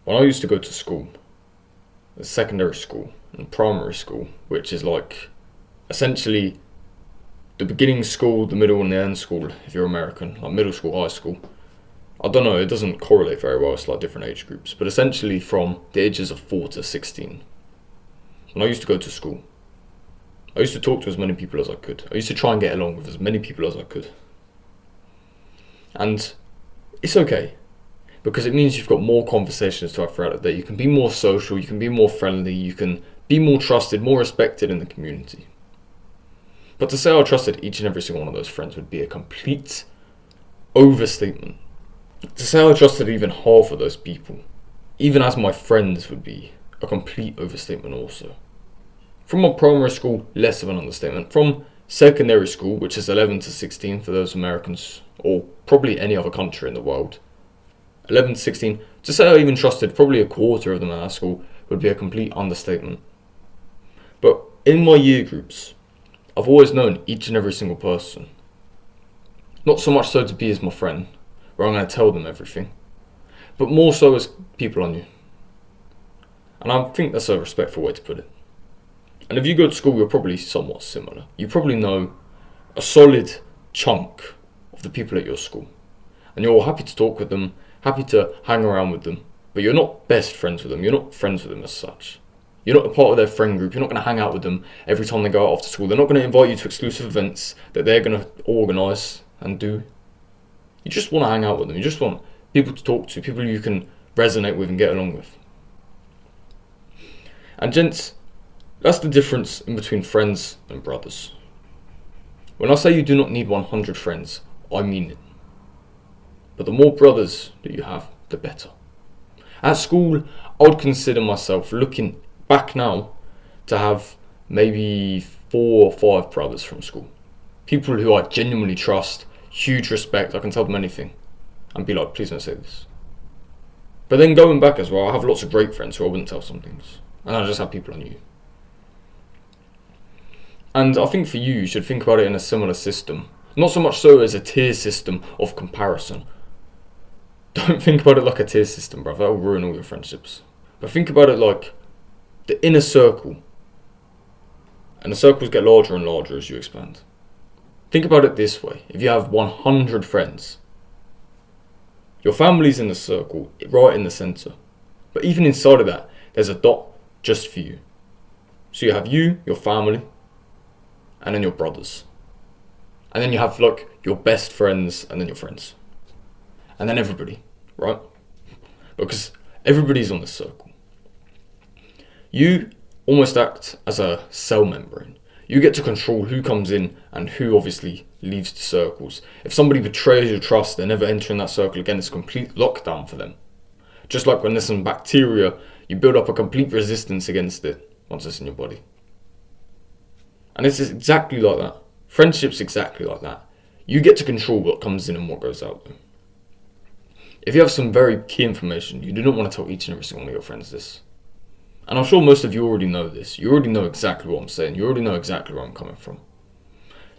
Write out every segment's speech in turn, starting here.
when I used to go to school, secondary school and primary school, which is like essentially the beginning school, the middle and the end school if you're American, like middle school, high school. I don't know, it doesn't correlate very well, it's like different age groups, but essentially from the ages of 4 to 16, when I used to go to school, I used to talk to as many people as I could. I used to try and get along with as many people as I could. And it's okay, because it means you've got more conversations to have throughout the day. You can be more social, you can be more friendly, you can be more trusted, more respected in the community. But to say I trusted each and every single one of those friends would be a complete overstatement. To say I trusted even half of those people, even as my friends, would be a complete overstatement also. From my primary school, less of an understatement. From secondary school, which is 11 to 16 for those Americans, or probably any other country in the world, 11 to 16, to say I even trusted probably a quarter of them at that school would be a complete understatement. But in my year groups, I've always known each and every single person. Not so much so to be as my friend, where I'm going to tell them everything, but more so as people I knew. And I think that's a respectful way to put it. And if you go to school, you're probably somewhat similar. You probably know a solid chunk of the people at your school. And you're all happy to talk with them, happy to hang around with them, but you're not best friends with them. You're not friends with them as such. You're not a part of their friend group. You're not going to hang out with them every time they go out after school. They're not going to invite you to exclusive events that they're going to organise and do. You just want to hang out with them. You just want people to talk to, people you can resonate with and get along with. And gents, that's the difference in between friends and brothers. When I say you do not need 100 friends, I mean it. But the more brothers that you have, the better. At school, I would consider myself, looking back now, to have maybe 4 or 5 brothers from school. People who I genuinely trust, huge respect, I can tell them anything and be like, please don't say this. But then going back as well, I have lots of great friends who I wouldn't tell some things. And I just have people I knew. And I think for you, you should think about it in a similar system. Not so much so as a tier system of comparison. Don't think about it like a tier system, bruv. That will ruin all your friendships. But think about it like the inner circle. And the circles get larger and larger as you expand. Think about it this way. If you have 100 friends, your family's in the circle, right in the centre. But even inside of that, there's a dot just for you. So you have you, your family, and then your brothers. And then you have like your best friends and then your friends. And then everybody, right? Because everybody's on this circle. You almost act as a cell membrane. You get to control who comes in and who obviously leaves the circles. If somebody betrays your trust, they're never entering that circle again. It's a complete lockdown for them. Just like when there's some bacteria, you build up a complete resistance against it once it's in your body. And it's exactly like that. Friendship's exactly like that. You get to control what comes in and what goes out. If you have some very key information, you do not want to tell each and every single one of your friends this. And I'm sure most of you already know this. You already know exactly what I'm saying. You already know exactly where I'm coming from.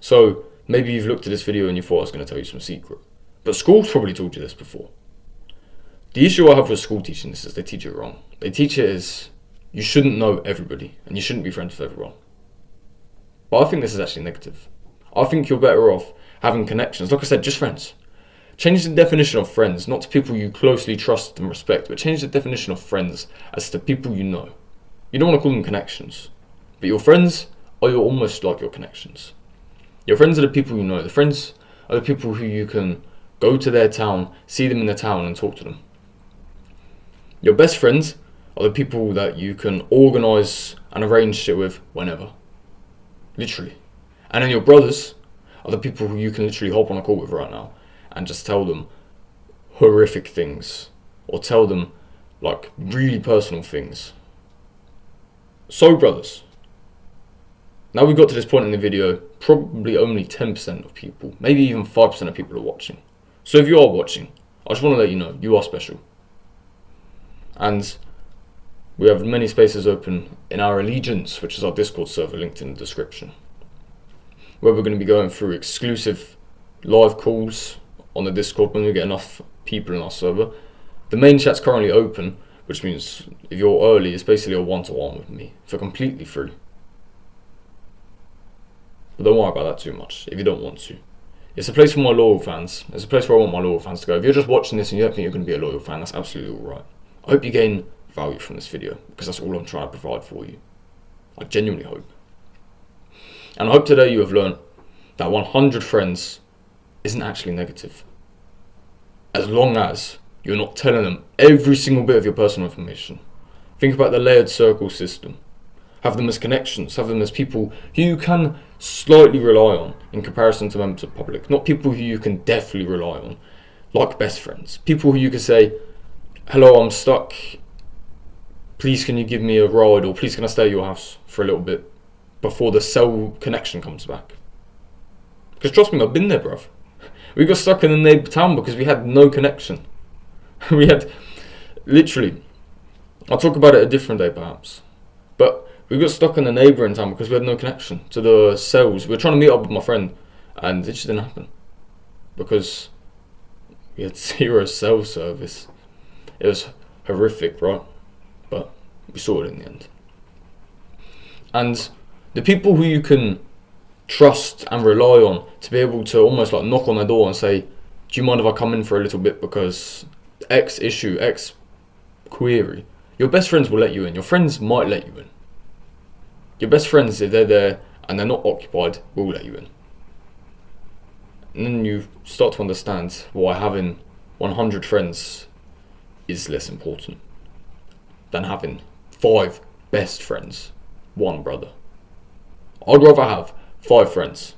So maybe you've looked at this video and you thought I was going to tell you some secret. But school's probably told you this before. The issue I have with school teaching this is they teach it wrong. They teach it as you shouldn't know everybody and you shouldn't be friends with everyone. But I think this is actually negative. I think you're better off having connections. Like I said, just friends. Change the definition of friends, not to people you closely trust and respect, but change the definition of friends as to people you know. You don't want to call them connections. But your friends are almost like your connections. Your friends are the people you know. The friends are the people who you can go to their town, see them in the town and talk to them. Your best friends are the people that you can organise and arrange shit with whenever. Literally. And then your brothers are the people who you can literally hop on a call with right now and just tell them horrific things or tell them like really personal things. So brothers, now we've got to this point in the video, probably only 10% of people, maybe even 5% of people are watching. So if you are watching, I just want to let you know, you are special. And we have many spaces open in our Allegiance, which is our Discord server linked in the description, where we're going to be going through exclusive live calls on the Discord when we get enough people in our server. The main chat's currently open, which means if you're early, it's basically a one-to-one with me for completely free. But don't worry about that too much if you don't want to. It's a place for my loyal fans. It's a place where I want my loyal fans to go. If you're just watching this and you don't think you're going to be a loyal fan, that's absolutely alright. I hope you gain value from this video, because that's all I'm trying to provide for you. I genuinely hope. And I hope today you have learned that 100 friends isn't actually negative. As long as you're not telling them every single bit of your personal information. Think about the layered circle system. Have them as connections, have them as people who you can slightly rely on in comparison to members of the public. Not people who you can definitely rely on, like best friends. People who you can say, hello, I'm stuck. Please can you give me a ride, or please can I stay at your house for a little bit before the cell connection comes back. Because trust me, I've been there, bruv. We got stuck in a neighbour town because we had no connection. We had, literally, I'll talk about it a different day perhaps, but we got stuck in a neighbouring town because we had no connection to the cells. We were trying to meet up with my friend and it just didn't happen because we had 0 cell service. It was horrific, right? But we saw it in the end. And the people who you can trust and rely on to be able to almost like knock on their door and say, do you mind if I come in for a little bit because X issue, X query, your best friends will let you in. Your friends might let you in. Your best friends, if they're there and they're not occupied, will let you in. And then you start to understand why having 100 friends is less important than having 5 best friends, 1 brother. I'd rather have 5 friends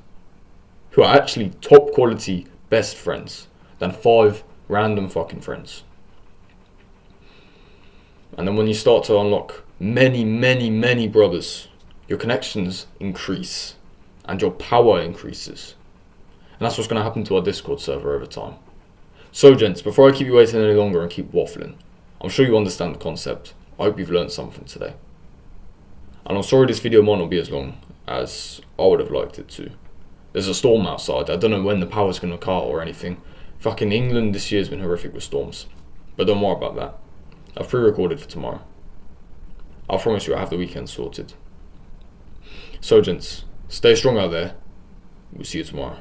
who are actually top quality best friends than 5 random fucking friends. And then when you start to unlock many brothers, your connections increase and your power increases. And that's what's going to happen to our Discord server over time. So gents, before I keep you waiting any longer and keep waffling, I'm sure you understand the concept. I hope you've learned something today. And I'm sorry this video might not be as long as I would have liked it to. There's a storm outside. I don't know when the power's going to cut or anything. Fucking England this year's been horrific with storms. But don't worry about that. I've pre-recorded for tomorrow. I promise you I have the weekend sorted. So gents, stay strong out there. We'll see you tomorrow.